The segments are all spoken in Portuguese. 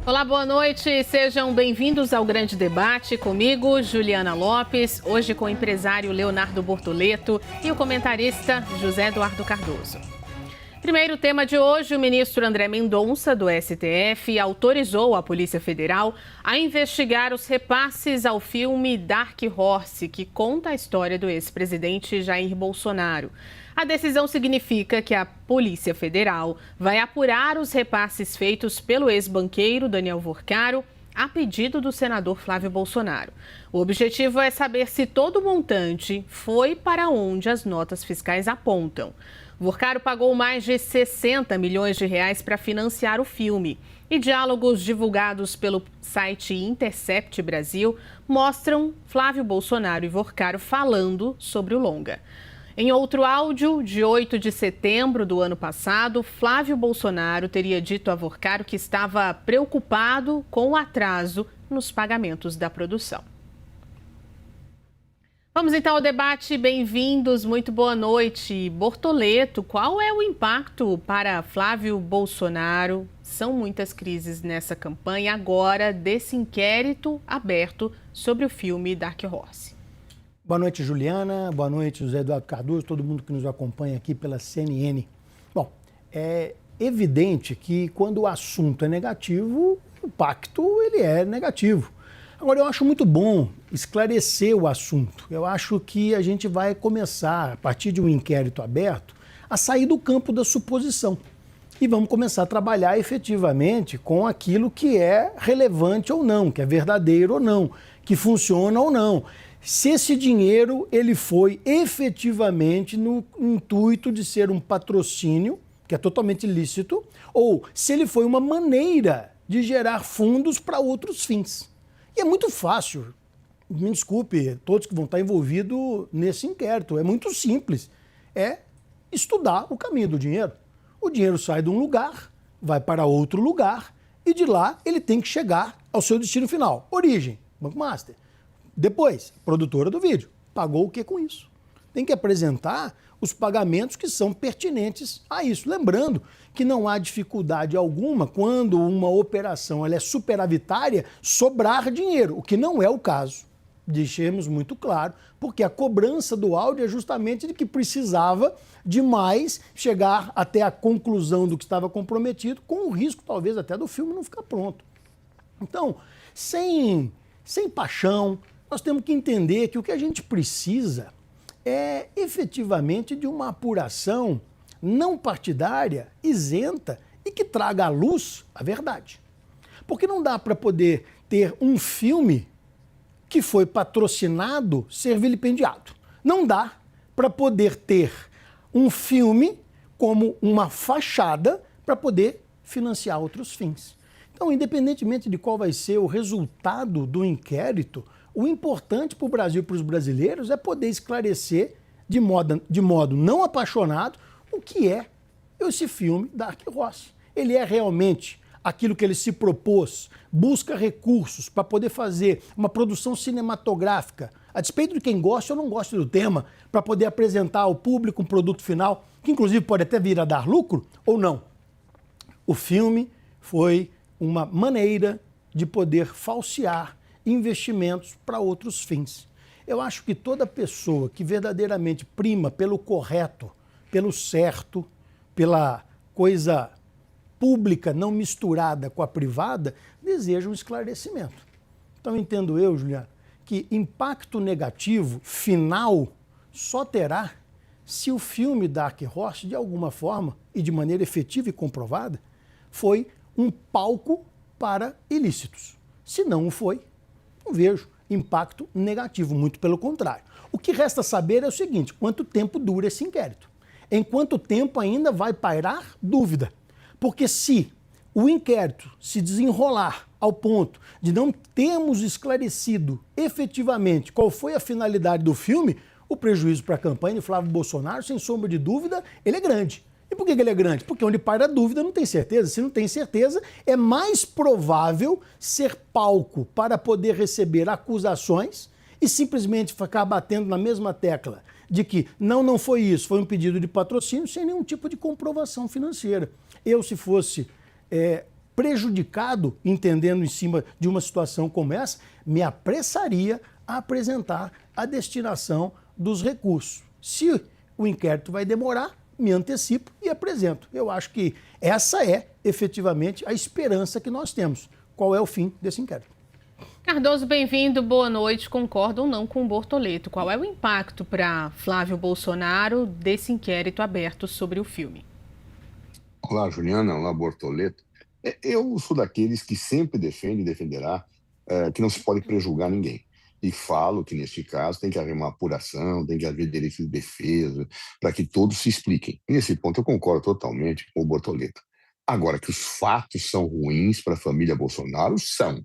Olá, boa noite. Sejam bem-vindos ao Grande Debate. Comigo, Juliana Lopes, hoje com o empresário Leonardo Bortoleto e o comentarista José Eduardo Cardoso. Primeiro tema de hoje, o ministro André Mendonça, do STF, autorizou a Polícia Federal a investigar os repasses ao filme Dark Horse, que conta a história do ex-presidente Jair Bolsonaro. A decisão significa que a Polícia Federal vai apurar os repasses feitos pelo ex-banqueiro Daniel Vorcaro a pedido do senador Flávio Bolsonaro. O objetivo é saber se todo o montante foi para onde as notas fiscais apontam. Vorcaro pagou mais de 60 milhões de reais para financiar o filme. E diálogos divulgados pelo site Intercept Brasil mostram Flávio Bolsonaro e Vorcaro falando sobre o longa. Em outro áudio, de 8 de setembro do ano passado, Flávio Bolsonaro teria dito a Vorcaro que estava preocupado com o atraso nos pagamentos da produção. Vamos então ao debate. Bem-vindos, muito boa noite. Bortoleto, qual é o impacto para Flávio Bolsonaro? São muitas crises nessa campanha agora desse inquérito aberto sobre o filme Dark Horse. Boa noite, Juliana. Boa noite, José Eduardo Cardoso, todo mundo que nos acompanha aqui pela CNN. Bom, é evidente que quando o assunto é negativo, o impacto ele é negativo. Agora, eu acho muito bom esclarecer o assunto. Eu acho que a gente vai começar, a partir de um inquérito aberto, a sair do campo da suposição. E vamos começar a trabalhar efetivamente com aquilo que é relevante ou não, que é verdadeiro ou não, que funciona ou não. Se esse dinheiro ele foi efetivamente no intuito de ser um patrocínio, que é totalmente ilícito, ou se ele foi uma maneira de gerar fundos para outros fins. E é muito fácil, me desculpe, todos que vão estar envolvidos nesse inquérito, é muito simples, é estudar o caminho do dinheiro. O dinheiro sai de um lugar, vai para outro lugar, e de lá ele tem que chegar ao seu destino final. Origem, Banco Master. Depois, produtora do vídeo, pagou o que com isso? Tem que apresentar os pagamentos que são pertinentes a isso. Lembrando que não há dificuldade alguma quando uma operação ela é superavitária sobrar dinheiro, o que não é o caso. Deixemos muito claro, porque a cobrança do áudio é justamente de que precisava demais chegar até a conclusão do que estava comprometido, com o risco talvez até do filme não ficar pronto. Então, sem paixão, nós temos que entender que o que a gente precisa é efetivamente de uma apuração não partidária, isenta e que traga à luz a verdade. Porque não dá para poder ter um filme que foi patrocinado ser vilipendiado. Não dá para poder ter um filme como uma fachada para poder financiar outros fins. Então, independentemente de qual vai ser o resultado do inquérito, o importante para o Brasil e para os brasileiros é poder esclarecer de modo não apaixonado o que é esse filme Dark Horse. Ele é realmente aquilo que ele se propôs, busca recursos para poder fazer uma produção cinematográfica, a despeito de quem gosta ou não gosta do tema, para poder apresentar ao público um produto final, que inclusive pode até vir a dar lucro ou não. O filme foi uma maneira de poder falsear investimentos para outros fins. Eu acho que toda pessoa que verdadeiramente prima pelo correto, pelo certo, pela coisa pública não misturada com a privada, deseja um esclarecimento. Então entendo eu, Juliana, que impacto negativo final só terá se o filme Dark Horse, de alguma forma e de maneira efetiva e comprovada, foi um palco para ilícitos. Se não o foi, não vejo impacto negativo, muito pelo contrário. O que resta saber é o seguinte: quanto tempo dura esse inquérito? Em quanto tempo ainda vai pairar dúvida? Porque se o inquérito se desenrolar ao ponto de não termos esclarecido efetivamente qual foi a finalidade do filme, o prejuízo para a campanha de Flávio Bolsonaro, sem sombra de dúvida, ele é grande. E por que ele é grande? Porque onde paira a dúvida não tem certeza. Se não tem certeza, é mais provável ser palco para poder receber acusações e simplesmente ficar batendo na mesma tecla de que não foi isso, foi um pedido de patrocínio sem nenhum tipo de comprovação financeira. Eu, se fosse prejudicado, entendendo em cima de uma situação como essa, me apressaria a apresentar a destinação dos recursos. Se o inquérito vai demorar, me antecipo e apresento. Eu acho que essa é, efetivamente, a esperança que nós temos. Qual é o fim desse inquérito? Cardoso, bem-vindo, boa noite. Concordo ou não com o Bortoleto? Qual é o impacto para Flávio Bolsonaro desse inquérito aberto sobre o filme? Olá, Juliana. Olá, Bortoleto. Eu sou daqueles que sempre defende e defenderá que não se pode prejulgar ninguém. E falo que, neste caso, tem que haver uma apuração, tem que haver direito de defesa, para que todos se expliquem. E nesse ponto eu concordo totalmente com o Bortoleto. Agora, que os fatos são ruins para a família Bolsonaro, são.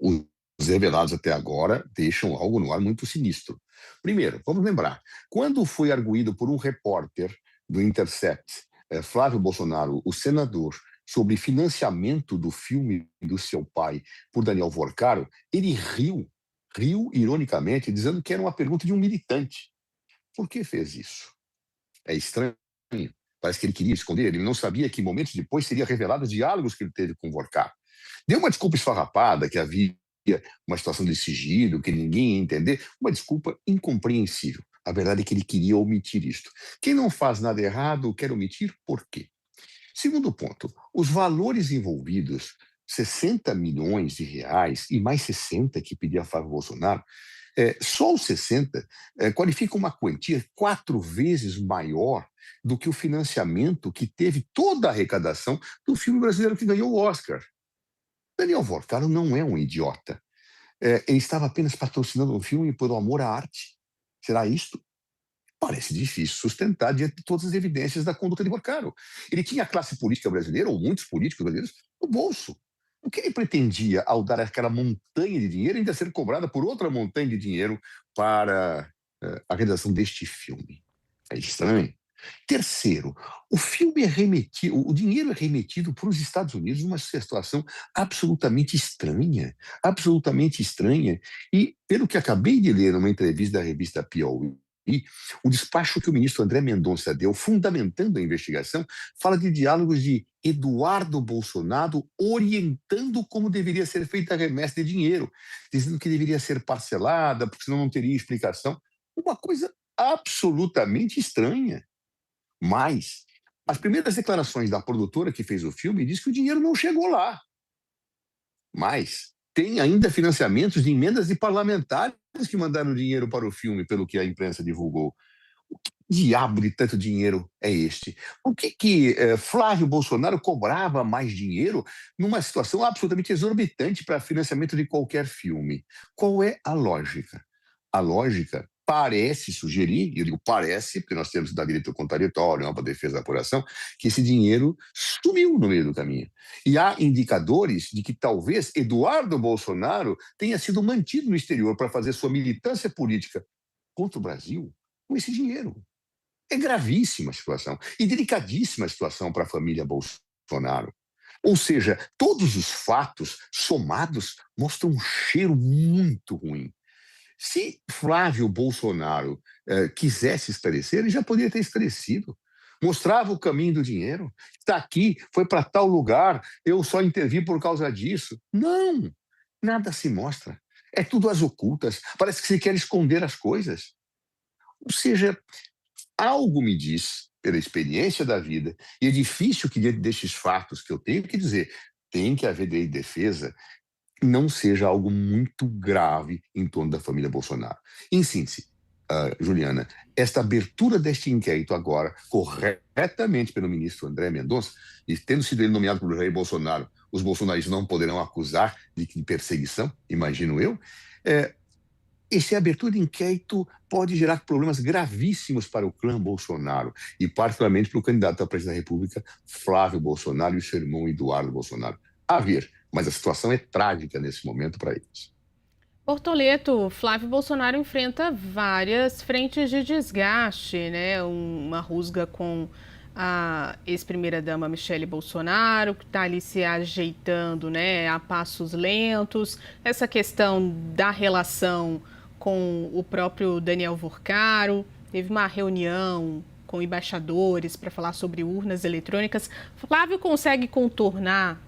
Os revelados até agora deixam algo no ar muito sinistro. Primeiro, vamos lembrar, quando foi arguído por um repórter do Intercept, Flávio Bolsonaro, o senador, sobre financiamento do filme do seu pai por Daniel Vorcaro, ele riu ironicamente, dizendo que era uma pergunta de um militante. Por que fez isso? É estranho. Parece que ele queria esconder, ele não sabia que momentos depois seria revelado os diálogos que ele teve com Vorcaro. Deu uma desculpa esfarrapada, que havia uma situação de sigilo, que ninguém ia entender, uma desculpa incompreensível. A verdade é que ele queria omitir isto. Quem não faz nada errado quer omitir por quê? Segundo ponto, os valores envolvidos, 60 milhões de reais e mais 60 que pedia Flávio Bolsonaro, só os 60 qualificam uma quantia 4 vezes maior do que o financiamento que teve toda a arrecadação do filme brasileiro que ganhou o Oscar. Daniel Vorcaro não é um idiota. Ele estava apenas patrocinando um filme por amor à arte. Será isto? Parece difícil sustentar diante de todas as evidências da conduta de Vorcaro. Ele tinha a classe política brasileira, ou muitos políticos brasileiros, no bolso. O que ele pretendia ao dar aquela montanha de dinheiro ainda ser cobrada por outra montanha de dinheiro para a realização deste filme? É estranho. Terceiro, o dinheiro é remetido para os Estados Unidos numa situação absolutamente estranha, e pelo que acabei de ler numa entrevista da revista Piauí, o despacho que o ministro André Mendonça deu, fundamentando a investigação, fala de diálogos de Eduardo Bolsonaro orientando como deveria ser feita a remessa de dinheiro, dizendo que deveria ser parcelada, porque senão não teria explicação. Uma coisa absolutamente estranha. Mas as primeiras declarações da produtora que fez o filme diz que o dinheiro não chegou lá. Mas tem ainda financiamentos de emendas de parlamentares que mandaram dinheiro para o filme, pelo que a imprensa divulgou. O que diabo de tanto dinheiro é este? Por que Flávio Bolsonaro cobrava mais dinheiro numa situação absolutamente exorbitante para financiamento de qualquer filme? Qual é a lógica? A lógica parece sugerir, e eu digo parece, porque nós temos da direito contraditório, uma defesa da apuração, que esse dinheiro sumiu no meio do caminho. E há indicadores de que talvez Eduardo Bolsonaro tenha sido mantido no exterior para fazer sua militância política contra o Brasil com esse dinheiro. É gravíssima a situação e delicadíssima a situação para a família Bolsonaro. Ou seja, todos os fatos somados mostram um cheiro muito ruim. Se Flávio Bolsonaro quisesse esclarecer, ele já poderia ter esclarecido. Mostrava o caminho do dinheiro. Está aqui, foi para tal lugar, eu só intervi por causa disso. Não, nada se mostra. É tudo às ocultas. Parece que se quer esconder as coisas. Ou seja, algo me diz, pela experiência da vida, e é difícil que diante destes fatos que eu tenho que dizer, tem que haver lei de defesa, não seja algo muito grave em torno da família Bolsonaro. Em síntese, Juliana, esta abertura deste inquérito agora, corretamente pelo ministro André Mendonça, e tendo sido ele nomeado pelo Jair Bolsonaro, os bolsonaristas não poderão acusar de perseguição, imagino eu, essa abertura de inquérito pode gerar problemas gravíssimos para o clã Bolsonaro, e particularmente para o candidato à presidência da República, Flávio Bolsonaro, e o seu irmão Eduardo Bolsonaro. A ver, mas a situação é trágica nesse momento para eles. Bortoleto, Flávio Bolsonaro enfrenta várias frentes de desgaste, né? Uma rusga com a ex-primeira-dama Michele Bolsonaro, que está ali se ajeitando, né, a passos lentos. Essa questão da relação com o próprio Daniel Vorcaro. Teve uma reunião com embaixadores para falar sobre urnas eletrônicas. Flávio consegue contornar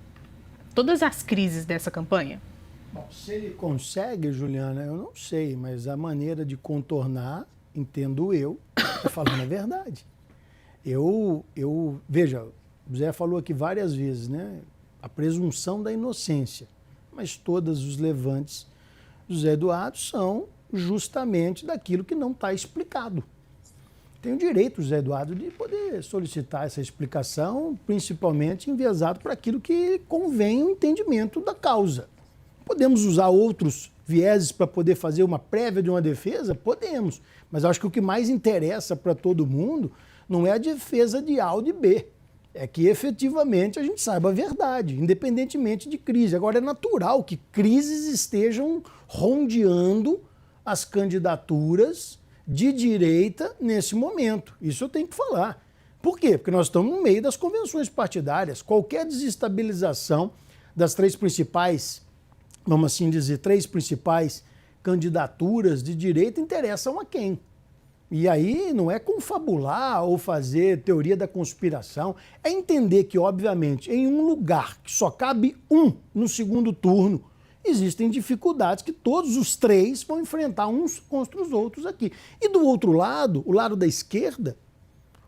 todas as crises dessa campanha? Bom, se ele consegue, Juliana, eu não sei, mas a maneira de contornar, entendo eu, é falando a verdade. Veja, o Zé falou aqui várias vezes, né? A presunção da inocência, mas todos os levantes do Zé Eduardo são justamente daquilo que não está explicado. Tem o direito, Zé Eduardo, de poder solicitar essa explicação, principalmente enviesado para aquilo que convém o entendimento da causa. Podemos usar outros vieses para poder fazer uma prévia de uma defesa? Podemos. Mas acho que o que mais interessa para todo mundo não é a defesa de A ou de B. É que efetivamente a gente saiba a verdade, independentemente de crise. Agora é natural que crises estejam rondeando as candidaturas de direita nesse momento. Isso eu tenho que falar. Por quê? Porque nós estamos no meio das convenções partidárias. Qualquer desestabilização das três principais, vamos assim dizer, três principais candidaturas de direita interessam a quem? E aí não é confabular ou fazer teoria da conspiração, é entender que, obviamente, em um lugar que só cabe um no segundo turno, existem dificuldades que todos os três vão enfrentar uns contra os outros aqui. E do outro lado, o lado da esquerda,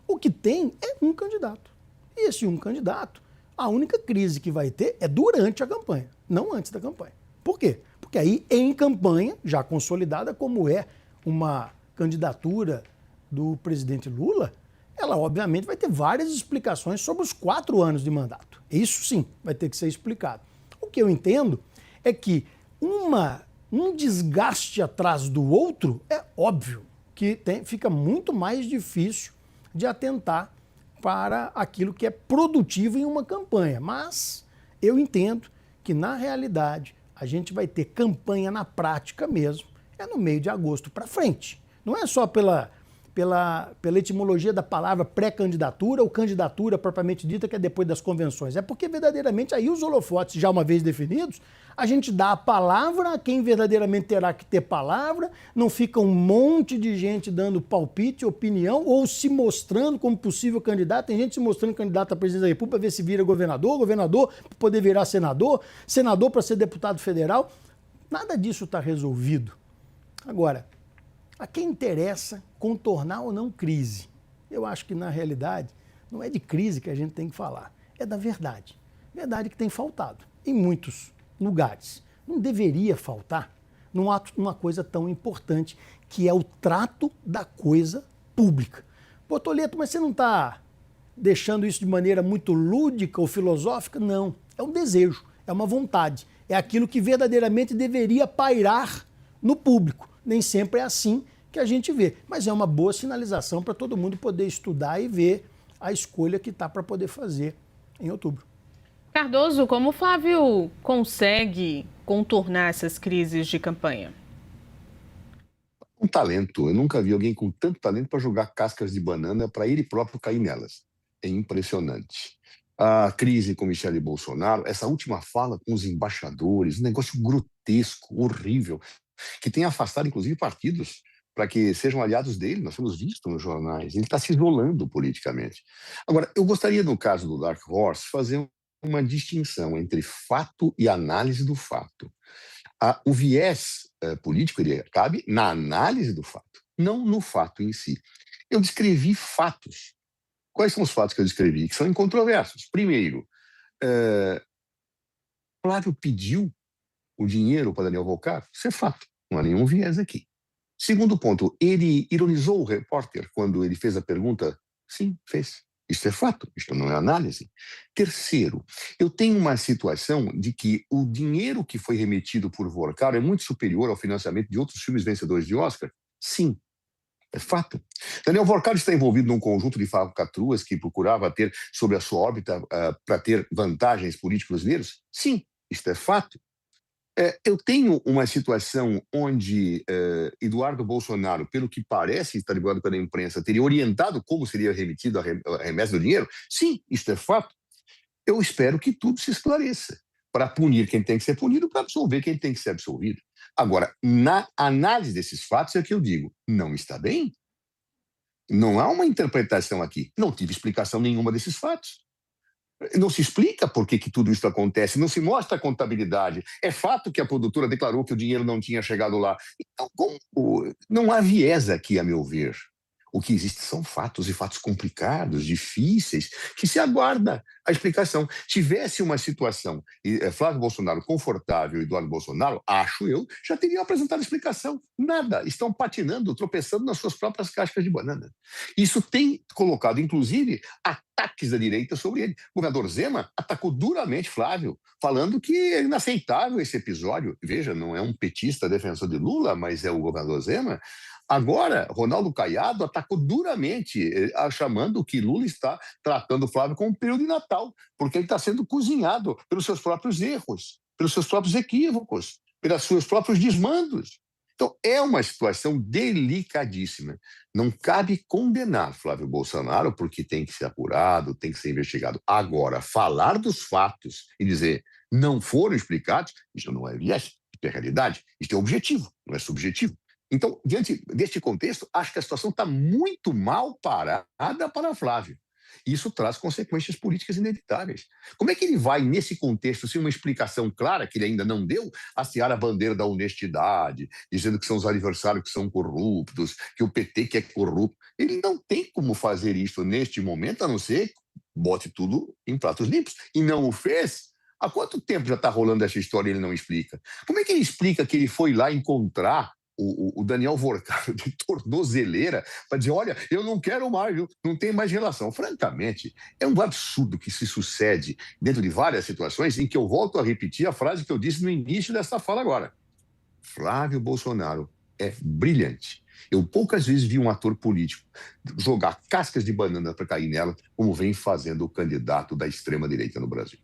o que tem é um candidato. E esse um candidato, a única crise que vai ter é durante a campanha, não antes da campanha. Por quê? Porque aí, em campanha, já consolidada como é uma candidatura do presidente Lula, ela obviamente vai ter várias explicações sobre os 4 anos de mandato. Isso sim vai ter que ser explicado. O que eu entendo é que um desgaste atrás do outro é óbvio que fica muito mais difícil de atentar para aquilo que é produtivo em uma campanha. Mas eu entendo que, na realidade, a gente vai ter campanha na prática mesmo, é no meio de agosto para frente. Não é só pela etimologia da palavra pré-candidatura ou candidatura propriamente dita, que é depois das convenções. É porque verdadeiramente aí os holofotes, já uma vez definidos, a gente dá a palavra a quem verdadeiramente terá que ter palavra, não fica um monte de gente dando palpite, opinião, ou se mostrando como possível candidato. Tem gente se mostrando candidato à presidência da República para ver se vira governador, governador para poder virar senador, senador para ser deputado federal. Nada disso está resolvido. Agora, a quem interessa contornar ou não crise? Eu acho que, na realidade, não é de crise que a gente tem que falar, é da verdade. Verdade que tem faltado em muitos lugares. Não deveria faltar numa coisa tão importante, que é o trato da coisa pública. Bortoleto, mas você não está deixando isso de maneira muito lúdica ou filosófica? Não. É um desejo, é uma vontade. É aquilo que verdadeiramente deveria pairar no público. Nem sempre é assim que a gente vê, mas é uma boa sinalização para todo mundo poder estudar e ver a escolha que está para poder fazer em outubro. Cardoso, como o Flávio consegue contornar essas crises de campanha? Um talento. Eu nunca vi alguém com tanto talento para jogar cascas de banana para ele próprio cair nelas. É impressionante. A crise com Michele Bolsonaro, essa última fala com os embaixadores, um negócio grotesco, horrível, que tem afastado, inclusive, partidos para que sejam aliados dele. Nós temos visto nos jornais. Ele está se isolando politicamente. Agora, eu gostaria, no caso do Dark Horse, fazer uma distinção entre fato e análise do fato. O viés político ele cabe na análise do fato, não no fato em si. Eu descrevi fatos. Quais são os fatos que eu descrevi? Que são incontroversos. Primeiro, Flávio pediu o dinheiro para Daniel Volcar. Isso é fato. Não há nenhum viés aqui. Segundo ponto, ele ironizou o repórter quando ele fez a pergunta? Sim, fez. Isso é fato, isto não é análise. Terceiro, eu tenho uma situação de que o dinheiro que foi remetido por Volcar é muito superior ao financiamento de outros filmes vencedores de Oscar? Sim, é fato. Daniel Volcar está envolvido num conjunto de falcatruas que procurava ter sobre a sua órbita para ter vantagens políticos brasileiros? Sim, isto é fato. Eu tenho uma situação onde Eduardo Bolsonaro, pelo que parece estar divulgado pela imprensa, teria orientado como seria remetido a remessa do dinheiro? Sim, isto é fato. Eu espero que tudo se esclareça, para punir quem tem que ser punido, para absolver quem tem que ser absolvido. Agora, na análise desses fatos é que eu digo, não está bem. Não há uma interpretação aqui. Não tive explicação nenhuma desses fatos. Não se explica por que tudo isso acontece, não se mostra a contabilidade. É fato que a produtora declarou que o dinheiro não tinha chegado lá. Então, não há viés aqui, a meu ver. O que existe são fatos, e fatos complicados, difíceis, que se aguarda a explicação. Tivesse uma situação, Flávio Bolsonaro confortável e Eduardo Bolsonaro, acho eu, já teriam apresentado explicação. Nada. Estão patinando, tropeçando nas suas próprias cascas de banana. Isso tem colocado, inclusive, ataques da direita sobre ele. O governador Zema atacou duramente Flávio, falando que é inaceitável esse episódio. Veja, não é um petista defensor de Lula, mas é o governador Zema. Agora, Ronaldo Caiado atacou duramente, chamando que Lula está tratando o Flávio como um período de Natal, porque ele está sendo cozinhado pelos seus próprios erros, pelos seus próprios equívocos, pelos seus próprios desmandos. Então, é uma situação delicadíssima. Não cabe condenar Flávio Bolsonaro, porque tem que ser apurado, tem que ser investigado. Agora, falar dos fatos e dizer não foram explicados, isso não é viés, isso é realidade, isso é objetivo, não é subjetivo. Então, diante deste contexto, acho que a situação está muito mal parada para Flávio. Isso traz consequências políticas inevitáveis. Como é que ele vai, nesse contexto, sem uma explicação clara, que ele ainda não deu, hastear a bandeira da honestidade, dizendo que são os adversários que são corruptos, que o PT que é corrupto? Ele não tem como fazer isso neste momento, a não ser que bote tudo em pratos limpos. E não o fez. Há quanto tempo já está rolando essa história e ele não explica? Como é que ele explica que ele foi lá encontrar o Daniel Vorcado de tornozeleira para dizer, olha, eu não quero mais, não tem mais relação? Francamente, é um absurdo que se sucede dentro de várias situações em que eu volto a repetir a frase que eu disse no início dessa fala agora. Flávio Bolsonaro é brilhante. Eu poucas vezes vi um ator político jogar cascas de banana para cair nela, como vem fazendo o candidato da extrema-direita no Brasil.